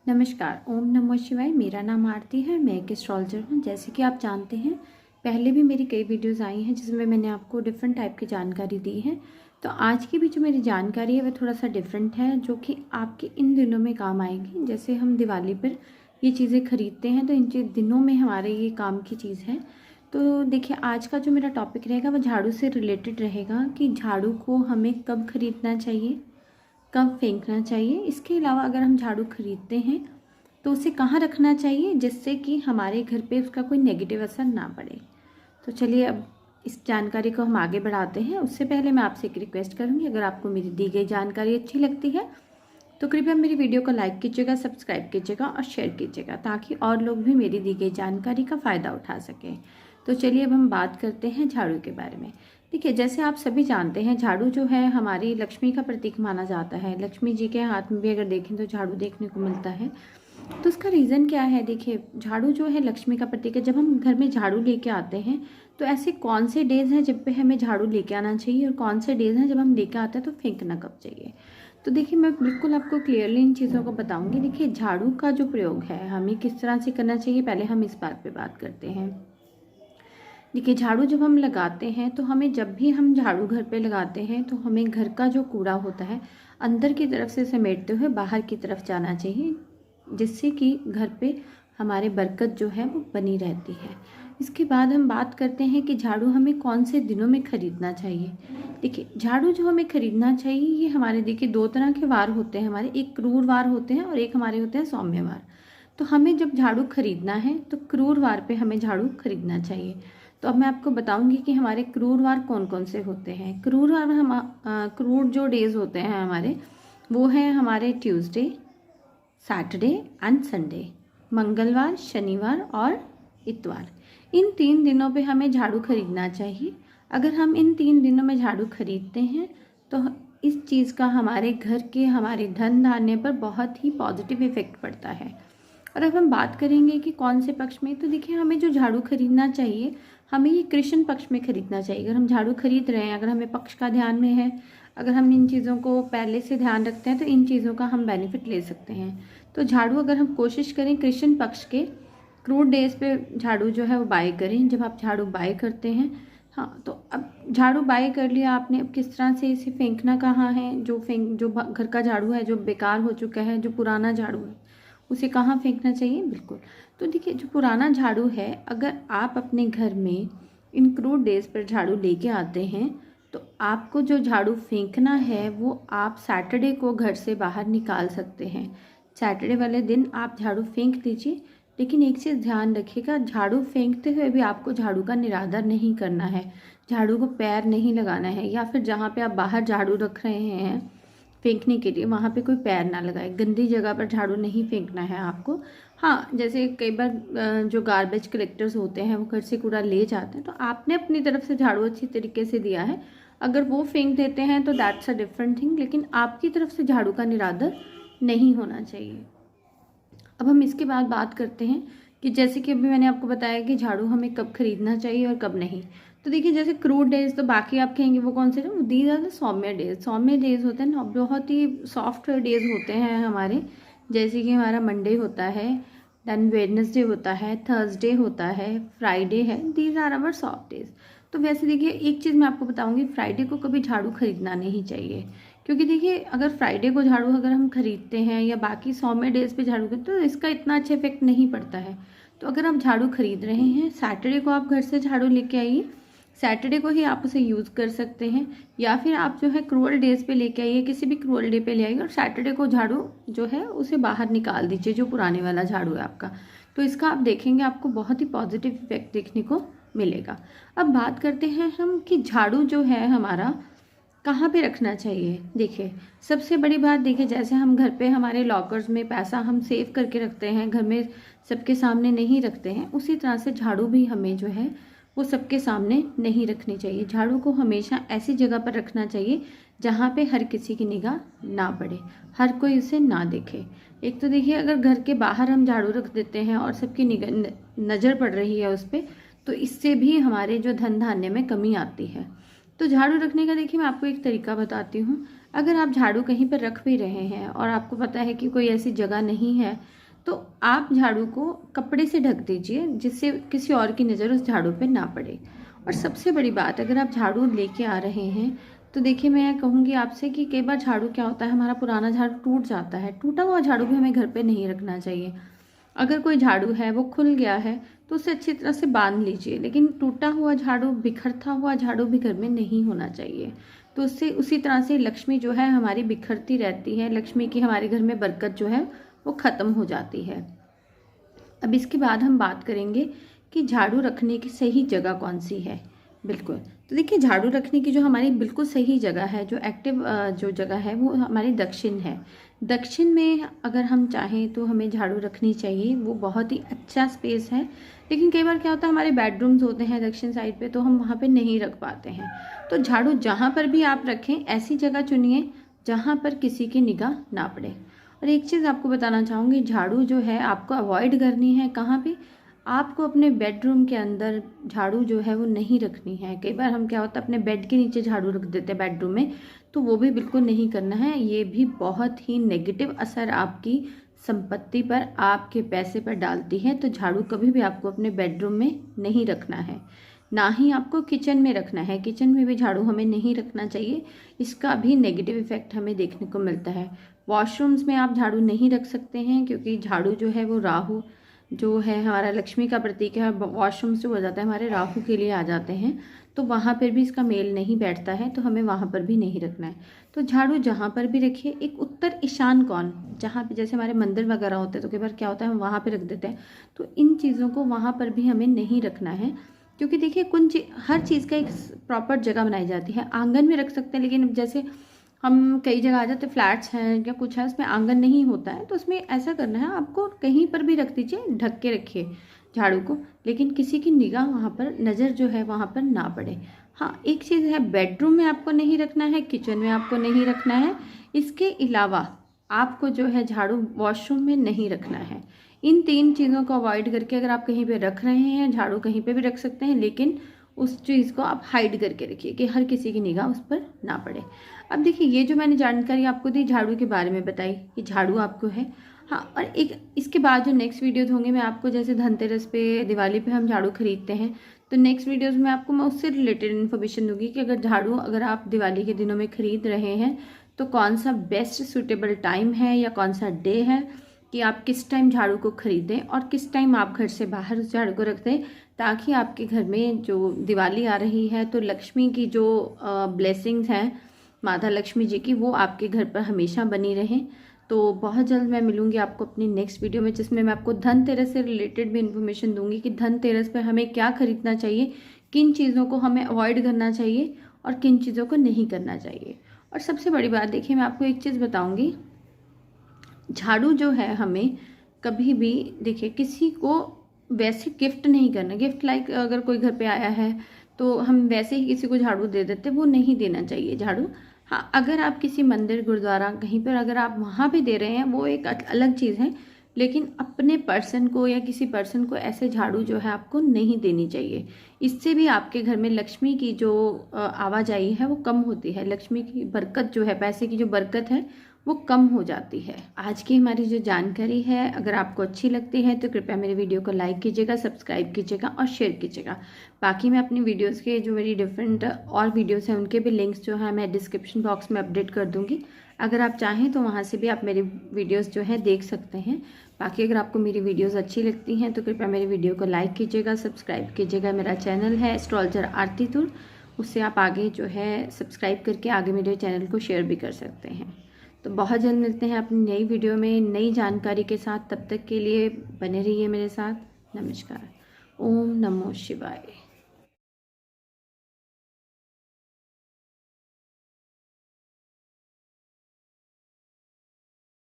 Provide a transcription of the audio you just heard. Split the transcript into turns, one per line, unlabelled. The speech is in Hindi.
नमस्कार, ओम नमः शिवाय। मेरा नाम आरती है। मैं एक एस्ट्रोलॉजर हूँ। जैसे कि आप जानते हैं, पहले भी मेरी कई वीडियोस आई हैं जिसमें मैंने आपको डिफरेंट टाइप की जानकारी दी है। तो आज की भी जो मेरी जानकारी है वह थोड़ा सा डिफरेंट है, जो कि आपके इन दिनों में काम आएगी। जैसे हम दिवाली पर ये चीज़ें खरीदते हैं तो इन दिनों में हमारे ये काम की चीज़ है। तो देखिए, आज का जो मेरा टॉपिक रहेगा वह झाड़ू से रिलेटेड रहेगा कि झाड़ू को हमें कब खरीदना चाहिए, कब फेंकना चाहिए। इसके अलावा अगर हम झाड़ू खरीदते हैं तो उसे कहाँ रखना चाहिए जिससे कि हमारे घर पे उसका कोई नेगेटिव असर ना पड़े। तो चलिए अब इस जानकारी को हम आगे बढ़ाते हैं। उससे पहले मैं आपसे एक रिक्वेस्ट करूँगी, अगर आपको मेरी दी गई जानकारी अच्छी लगती है तो कृपया मेरी वीडियो को लाइक कीजिएगा, सब्सक्राइब कीजिएगा और शेयर कीजिएगा, ताकि और लोग भी मेरी दी गई जानकारी का फ़ायदा उठा सकें। तो चलिए अब हम बात करते हैं झाड़ू के बारे में। देखिए, जैसे आप सभी जानते हैं, झाड़ू जो है हमारी लक्ष्मी का प्रतीक माना जाता है। लक्ष्मी जी के हाथ में भी अगर देखें तो झाड़ू देखने को मिलता है। तो उसका रीज़न क्या है? देखिए, झाड़ू जो है लक्ष्मी का प्रतीक है। जब हम घर में झाड़ू लेके आते हैं तो ऐसे कौन से डेज़ हैं जब पे हमें झाड़ू लेके आना चाहिए और कौन से डेज़ हैं जब हम लेके आते हैं तो फेंकना कब चाहिए। तो देखिए, मैं बिल्कुल आपको क्लियरली इन चीज़ों को बताऊंगी। देखिए, झाड़ू का जो प्रयोग है हमें किस तरह से करना चाहिए, पहले हम इस बात पे बात करते हैं। देखिए, झाड़ू जब हम लगाते हैं तो हमें, जब भी हम झाड़ू घर पे लगाते हैं तो हमें घर का जो कूड़ा होता है अंदर की तरफ से समेटते हुए बाहर की तरफ जाना चाहिए, जिससे कि घर पे हमारे बरकत जो है वो बनी रहती है। इसके बाद हम बात करते हैं कि झाड़ू हमें कौन से दिनों में खरीदना चाहिए। देखिए, झाड़ू जो हमें खरीदना चाहिए, ये हमारे, देखिए, दो तरह के वार होते हैं हमारे। एक क्रूर वार होते हैं और एक हमारे होते हैं सौम्य वार। तो हमें जब झाड़ू खरीदना है तो क्रूर वार पे हमें झाड़ू खरीदना चाहिए। तो अब मैं आपको बताऊंगी कि हमारे क्रूर वार कौन कौन से होते हैं। क्रूर वार क्रूर जो डेज होते हैं हमारे, वो हैं हमारे ट्यूसडे, सैटरडे एंड संडे, मंगलवार, शनिवार और इतवार। इन 3 दिनों पे हमें झाड़ू खरीदना चाहिए। अगर हम इन 3 दिनों में झाड़ू खरीदते हैं तो इस चीज़ का हमारे घर के, हमारे धन धान्य पर बहुत ही पॉजिटिव इफेक्ट पड़ता है। और अब हम बात करेंगे कि कौन से पक्ष में, तो देखिए, हमें जो झाड़ू खरीदना चाहिए हमें ये कृष्ण पक्ष में खरीदना चाहिए। अगर हम झाड़ू खरीद रहे हैं, अगर हमें पक्ष का ध्यान में है, अगर हम इन चीज़ों को पहले से ध्यान रखते हैं तो इन चीज़ों का हम बेनिफिट ले सकते हैं। तो झाड़ू अगर हम कोशिश करें कृष्ण पक्ष के क्रूर डेज पे झाड़ू जो है वो बाय करें। जब आप झाड़ू बाय करते हैं, हाँ, तो अब झाड़ू बाय कर लिया आपने, अब किस तरह से इसे फेंकना कहाँ है। जो घर का झाड़ू है जो बेकार हो चुका है, जो पुराना झाड़ू है, उसे कहाँ फेंकना चाहिए? बिल्कुल। तो देखिए, जो पुराना झाड़ू है, अगर आप अपने घर में इन क्रूड डेज पर झाड़ू लेके आते हैं तो आपको जो झाड़ू फेंकना है वो आप सैटरडे को घर से बाहर निकाल सकते हैं। सैटरडे वाले दिन आप झाड़ू फेंक दीजिए। लेकिन एक चीज़ ध्यान रखिएगा, झाड़ू फेंकते हुए भी आपको झाड़ू का निरादर नहीं करना है। झाड़ू को पैर नहीं लगाना है, या फिर जहाँ पे आप बाहर झाड़ू रख रहे हैं फेंकने के लिए वहाँ पे कोई पैर ना लगाए। गंदी जगह पर झाड़ू नहीं फेंकना है आपको। हाँ, जैसे कई बार जो गार्बेज कलेक्टर्स होते हैं वो घर से कूड़ा ले जाते हैं, तो आपने अपनी तरफ से झाड़ू अच्छी तरीके से दिया है, अगर वो फेंक देते हैं तो दैट्स अ डिफरेंट थिंग, लेकिन आपकी तरफ से झाड़ू का निरादर नहीं होना चाहिए। अब हम इसके बाद बात करते हैं कि जैसे कि अभी मैंने आपको बताया कि झाड़ू हमें कब खरीदना चाहिए और कब नहीं। तो देखिए, जैसे क्रूड डेज तो बाकी आप कहेंगे वो कौन से थे, दीज आर द सौम्य डेज। सौम्य डेज होते हैं ना, बहुत ही सॉफ्ट डेज होते हैं हमारे। जैसे कि हमारा मंडे होता है, देन वेडनेसडे होता है, थर्सडे होता है, फ्राइडे है, these are our soft days. तो वैसे देखिए, एक चीज़ मैं आपको बताऊंगी, फ्राइडे को कभी झाड़ू खरीदना नहीं चाहिए। क्योंकि देखिए, अगर फ्राइडे को झाड़ू अगर हम खरीदते हैं या बाकी 100 में डेज पे झाड़ू खरीदते हैं तो इसका इतना अच्छा इफेक्ट नहीं पड़ता है। तो अगर आप झाड़ू खरीद रहे हैं, सैटरडे को आप घर से झाड़ू लेके आइए। सैटरडे को ही आप उसे यूज़ कर सकते हैं, या फिर आप जो है क्रूअल डेज पे लेके आइए, किसी भी क्रूअल डे पे ले आइए और सैटरडे को झाड़ू जो है उसे बाहर निकाल दीजिए, जो पुराने वाला झाड़ू है आपका। तो इसका आप देखेंगे आपको बहुत ही पॉजिटिव इफेक्ट देखने को मिलेगा। अब बात करते हैं हम कि झाड़ू जो है हमारा कहाँ पे रखना चाहिए। देखिए, सबसे बड़ी बात, देखिए, जैसे हम घर पे हमारे लॉकर्स में पैसा हम सेव करके रखते हैं, घर में सबके सामने नहीं रखते हैं, उसी तरह से झाड़ू भी हमें जो है वो सबके सामने नहीं रखनी चाहिए। झाड़ू को हमेशा ऐसी जगह पर रखना चाहिए जहाँ पे हर किसी की निगाह ना पड़े, हर कोई उसे ना देखे। एक तो देखिए, अगर घर के बाहर हम झाड़ू रख देते हैं और सबकी नज़र पड़ रही है उस पर, तो इससे भी हमारे जो धन धान्य में कमी आती है। तो झाड़ू रखने का देखिए मैं आपको एक तरीका बताती हूँ। अगर आप झाड़ू कहीं पर रख भी रहे हैं और आपको पता है कि कोई ऐसी जगह नहीं है, तो आप झाड़ू को कपड़े से ढक दीजिए जिससे किसी और की नज़र उस झाड़ू पे ना पड़े। और सबसे बड़ी बात, अगर आप झाड़ू लेके आ रहे हैं तो देखिए मैं कहूँगी आपसे कि कई बार झाड़ू क्या होता है, हमारा पुराना झाड़ू टूट जाता है। टूटा हुआ झाड़ू भी हमें घर पे नहीं रखना चाहिए। अगर कोई झाड़ू है वो खुल गया है तो उसे अच्छी तरह से बांध लीजिए, लेकिन टूटा हुआ झाड़ू, बिखरता हुआ झाड़ू भी घर में नहीं होना चाहिए। तो उससे उसी तरह से लक्ष्मी जो है हमारी बिखरती रहती है, लक्ष्मी की हमारे घर में बरकत जो है वो ख़त्म हो जाती है। अब इसके बाद हम बात करेंगे कि झाड़ू रखने की सही जगह कौन सी है। बिल्कुल, तो देखिए झाड़ू रखने की जो हमारी बिल्कुल सही जगह है, जो एक्टिव जो जगह है वो हमारी दक्षिण है। दक्षिण में अगर हम चाहें तो हमें झाड़ू रखनी चाहिए, वो बहुत ही अच्छा स्पेस है। लेकिन कई बार क्या होता है, हमारे बेडरूम्स होते हैं दक्षिण साइड पे, तो हम वहाँ पे नहीं रख पाते हैं। तो झाड़ू जहाँ पर भी आप रखें ऐसी जगह चुनिए जहाँ पर किसी की निगाह ना पड़े। और एक चीज़ आपको बताना चाहूँगी, झाड़ू जो है आपको अवॉइड करनी है कहाँ पे, आपको अपने बेडरूम के अंदर झाड़ू जो है वो नहीं रखनी है। कई बार हम क्या होता है अपने बेड के नीचे झाड़ू रख देते हैं बेडरूम में, तो वो भी बिल्कुल नहीं करना है। ये भी बहुत ही नेगेटिव असर आपकी संपत्ति पर, आपके पैसे पर डालती है। तो झाड़ू कभी भी आपको अपने बेडरूम में नहीं रखना है, ना ही आपको किचन में रखना है। किचन में भी झाड़ू हमें नहीं रखना चाहिए, इसका भी नेगेटिव इफेक्ट हमें देखने को मिलता है। वॉशरूम्स में आप झाड़ू नहीं रख सकते हैं, क्योंकि झाड़ू जो है वो राहु जो है हमारा लक्ष्मी का प्रतीक है। वॉशरूम से हो जाता है हमारे राहु के लिए आ जाते हैं, तो वहाँ पर भी इसका मेल नहीं बैठता है, तो हमें वहाँ पर भी नहीं रखना है। तो झाड़ू जहाँ पर भी रखिए, एक उत्तर ईशान कोण, जहाँ पे जैसे हमारे मंदिर वगैरह होते हैं तो कई बार क्या होता है हम वहाँ पे रख देते हैं, तो इन चीज़ों को वहाँ पर भी हमें नहीं रखना है। क्योंकि देखिए हर चीज़ का एक प्रॉपर जगह बनाई जाती है। आंगन में रख सकते हैं, लेकिन जैसे हम कई जगह आ जाते, फ्लैट्स हैं या कुछ है उसमें आंगन नहीं होता है, तो उसमें ऐसा करना है आपको, कहीं पर भी रख दीजिए, ढक के रखिए झाड़ू को, लेकिन किसी की निगाह वहाँ पर, नज़र जो है वहाँ पर ना पड़े। हाँ, एक चीज़ है, बेडरूम में आपको नहीं रखना है, किचन में आपको नहीं रखना है। इसके अलावा आपको जो है झाड़ू वॉशरूम में नहीं रखना है। इन 3 चीज़ों को अवॉइड करके अगर आप कहीं पे रख रहे हैं, झाड़ू कहीं पे भी रख सकते हैं, लेकिन उस चीज़ को आप हाइड करके रखिए कि हर किसी की निगाह उस पर ना पड़े। अब देखिए ये जो मैंने जानकारी आपको दी झाड़ू के बारे में बताई कि झाड़ू आपको है। हाँ, और एक इसके बाद जो नेक्स्ट वीडियोज़ होंगे, मैं आपको जैसे धनतेरस पे, दिवाली पे हम झाड़ू खरीदते हैं, तो नेक्स्ट वीडियोज़ में आपको मैं उससे रिलेटेड इन्फॉर्मेशन दूंगी कि अगर आप दिवाली के दिनों में ख़रीद रहे हैं तो कौन सा बेस्ट सूटेबल टाइम है या कौन सा डे है कि आप किस टाइम झाड़ू को खरीदें और किस टाइम आप घर से बाहर उस झाड़ू को रख दें, ताकि आपके घर में जो दिवाली आ रही है तो लक्ष्मी की जो ब्लेसिंग्स हैं माता लक्ष्मी जी की, वो आपके घर पर हमेशा बनी रहें। तो बहुत जल्द मैं मिलूंगी आपको अपनी नेक्स्ट वीडियो में, जिसमें मैं आपको धनतेरस से रिलेटेड भी इन्फॉर्मेशन दूंगी कि धनतेरस पर हमें क्या खरीदना चाहिए, किन चीज़ों को हमें अवॉइड करना चाहिए और किन चीज़ों को नहीं करना चाहिए। और सबसे बड़ी बात देखिए, मैं आपको एक चीज़ बताऊंगी, झाड़ू जो है हमें कभी भी देखिए किसी को वैसे गिफ्ट नहीं करना। गिफ्ट लाइक अगर कोई घर पे आया है तो हम वैसे ही किसी को झाड़ू दे देते, वो नहीं देना चाहिए झाड़ू। हाँ, अगर आप किसी मंदिर, गुरुद्वारा, कहीं पर अगर आप वहाँ पे दे रहे हैं वो एक अलग चीज़ है, लेकिन अपने पर्सन को या किसी पर्सन को ऐसे झाड़ू जो है आपको नहीं देनी चाहिए। इससे भी आपके घर में लक्ष्मी की जो आवाजाही है वो कम होती है, लक्ष्मी की बरकत जो है, पैसे की जो बरकत है वो कम हो जाती है। आज की हमारी जो जानकारी है अगर आपको अच्छी लगती है तो कृपया मेरे वीडियो को लाइक कीजिएगा, सब्सक्राइब कीजिएगा और शेयर कीजिएगा। बाकी मैं अपनी वीडियोस के जो मेरी डिफरेंट और वीडियोस हैं उनके भी लिंक्स जो है मैं डिस्क्रिप्शन बॉक्स में अपडेट कर दूंगी। अगर आप चाहें तो वहाँ से भी आप मेरी वीडियोस जो है देख सकते हैं। बाकी अगर आपको मेरी वीडियोस अच्छी लगती हैं तो कृपया मेरी वीडियो को लाइक कीजिएगा, सब्सक्राइब कीजिएगा। मेरा चैनल है एस्ट्रोलॉजर आरती तुर, उससे आप आगे जो है सब्सक्राइब करके आगे मेरे चैनल को शेयर भी कर सकते हैं। तो बहुत जल्द मिलते हैं अपनी नई वीडियो में नई जानकारी के साथ। तब तक के लिए बने रहिए मेरे साथ। नमस्कार। ओम नमो शिवाय।